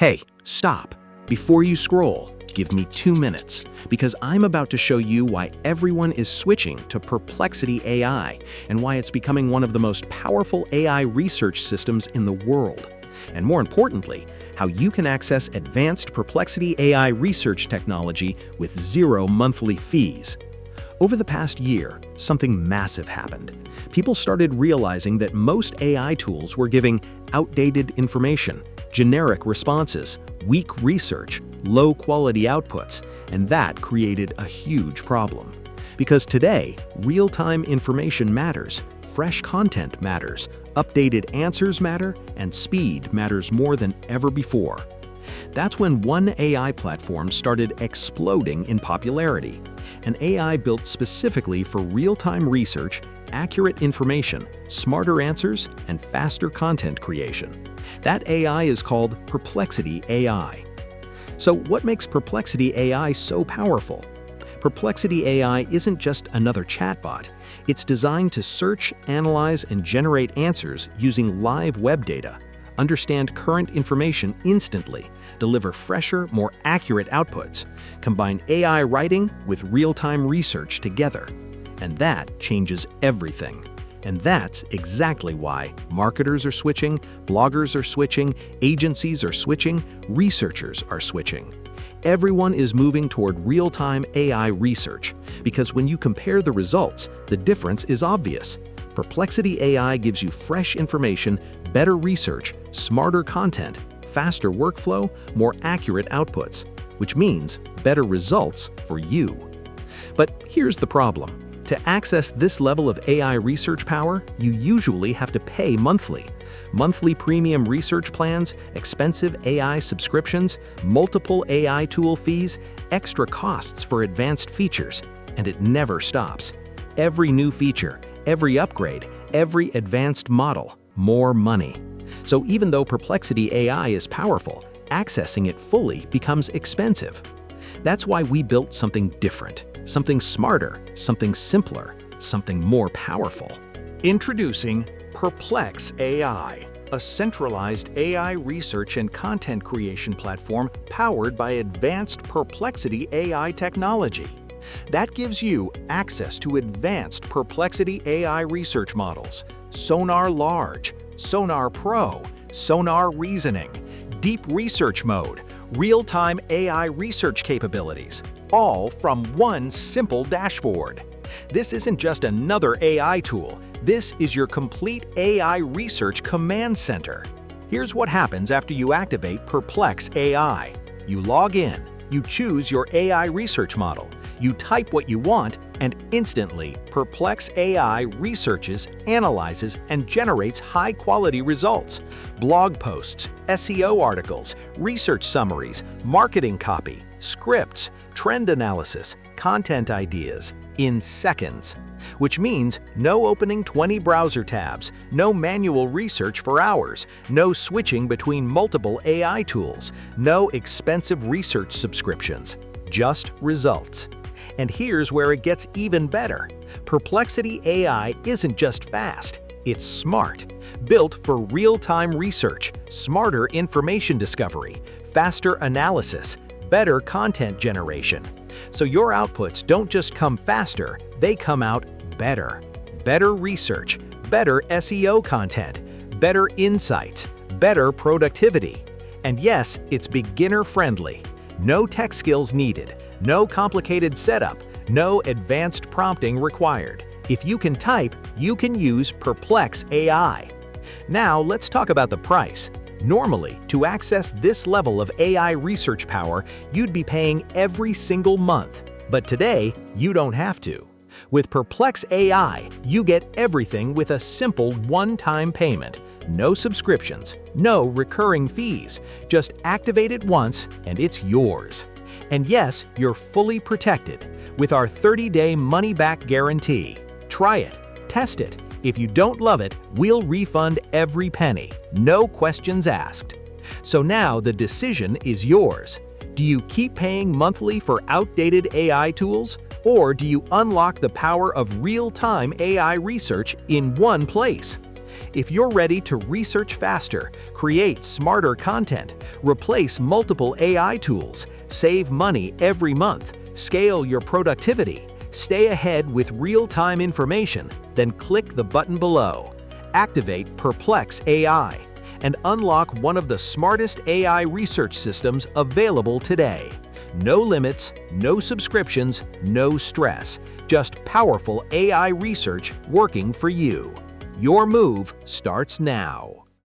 Hey, stop. Before you scroll, give me 2 minutes, because I'm about to show you why everyone is switching to Perplexity AI and why it's becoming one of the most powerful AI research systems in the world. And more importantly, how you can access advanced Perplexity AI research technology with 0 monthly fees. Over the past year, something massive happened. People started realizing that most AI tools were giving outdated information, generic responses, weak research, low-quality outputs, and that created a huge problem. Because today, real-time information matters, fresh content matters, updated answers matter, and speed matters more than ever before. That's when one AI platform started exploding in popularity. An AI built specifically for real-time research, accurate information, smarter answers, and faster content creation. That AI is called Perplexity AI. So what makes Perplexity AI so powerful? Perplexity AI isn't just another chatbot. It's designed to search, analyze, and generate answers using live web data, understand current information instantly, deliver fresher, more accurate outputs, combine AI writing with real-time research together. And that changes everything. And that's exactly why marketers are switching, bloggers are switching, agencies are switching, researchers are switching. Everyone is moving toward real-time AI research, because when you compare the results, the difference is obvious. Perplexity AI gives you fresh information, better research, smarter content, faster workflow, more accurate outputs, which means better results for you. But here's the problem. To access this level of AI research power, you usually have to pay monthly. Monthly premium research plans, expensive AI subscriptions, multiple AI tool fees, extra costs for advanced features, and it never stops. Every new feature, every upgrade, every advanced model, more money. So even though Perplexity AI is powerful, accessing it fully becomes expensive. That's why we built something different. Something smarter, something simpler, something more powerful. Introducing Perplex AI, a centralized AI research and content creation platform powered by advanced Perplexity AI technology. That gives you access to advanced Perplexity AI research models, Sonar Large, Sonar Pro, Sonar Reasoning, Deep Research Mode, real-time AI research capabilities, all from one simple dashboard. This isn't just another AI tool. This is your complete AI research command center. Here's what happens after you activate Perplex AI. You log in, you choose your AI research model, you type what you want, and instantly, Perplex AI researches, analyzes, and generates high-quality results. Blog posts, SEO articles, research summaries, marketing copy, scripts, trend analysis, content ideas in seconds. Which means no opening 20 browser tabs, no manual research for hours, no switching between multiple AI tools, no expensive research subscriptions, just results. And here's where it gets even better. Perplexity AI isn't just fast, it's smart. Built for real-time research, smarter information discovery, faster analysis, better content generation. So your outputs don't just come faster, they come out better. Better research, better SEO content, better insights, better productivity. And yes, it's beginner-friendly. No tech skills needed, no complicated setup, no advanced prompting required. If you can type, you can use Perplex AI. Now let's talk about the price. Normally, to access this level of AI research power, you'd be paying every single month. But today, you don't have to. With Perplex AI, you get everything with a simple one-time payment. No subscriptions, no recurring fees. Just activate it once and it's yours. And yes, you're fully protected with our 30-day money-back guarantee. Try it, test it. If you don't love it, we'll refund every penny, no questions asked. So now the decision is yours. Do you keep paying monthly for outdated AI tools? Or do you unlock the power of real-time AI research in one place? If you're ready to research faster, create smarter content, replace multiple AI tools, save money every month, scale your productivity, stay ahead with real-time information, then click the button below. Activate Perplex AI and unlock one of the smartest AI research systems available today. No limits, no subscriptions, no stress. Just powerful AI research working for you. Your move starts now.